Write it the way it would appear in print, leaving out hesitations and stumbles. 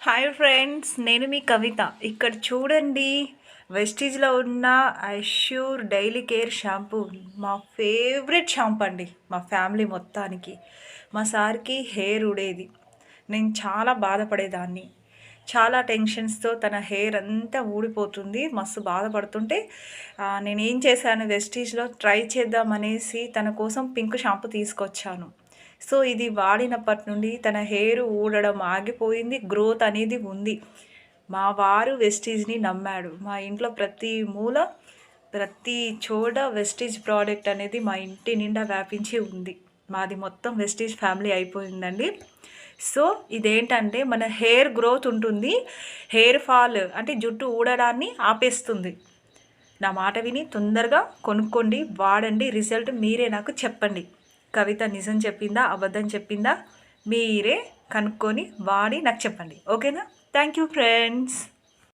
Hi friends, నేను మీ కవిత. ఇక్కడ చూడండి, వెస్టీజ్లో ఉన్న అష్యూర్ డైలీ కేర్ షాంపూ మా ఫేవరెట్ షాంపూ అండి. మా ఫ్యామిలీ మొత్తానికి. మా సార్కి హెయిర్ ఉడేది, నేను చాలా బాధపడేదాన్ని. చాలా టెన్షన్స్తో తన హెయిర్ అంతా ఊడిపోతుంది, మస్తు బాధపడుతుంటే నేనేం చేశాను, వెస్టీజ్లో ట్రై చేద్దామనేసి తన కోసం పింక్ షాంపూ తీసుకొచ్చాను. సో ఇది వాడినప్పటి నుండి తన హెయిర్ ఊడడం ఆగిపోయింది, గ్రోత్ అనేది ఉంది. మా వారు వెస్టీజ్ని నమ్మాడు. మా ఇంట్లో ప్రతి మూల, ప్రతి చోట వెస్టీజ్ ప్రోడక్ట్ అనేది మా ఇంటి నిండా వ్యాపించి ఉంది. మాది మొత్తం వెస్టీజ్ ఫ్యామిలీ అయిపోయిందండి. సో ఇదేంటంటే మన హెయిర్ గ్రోత్ ఉంటుంది, హెయిర్ ఫాల్ అంటే జుట్టు ఊడడాన్ని ఆపేస్తుంది. నా మాట విని తొందరగా కొనుక్కోండి, వాడండి. రిజల్ట్ మీరే నాకు చెప్పండి. కవిత నిజం చెప్పిందా, అబద్ధం చెప్పిందా, మీరే కనుక్కొని వాడి నాకు చెప్పండి. ఓకేనా? Thank you friends.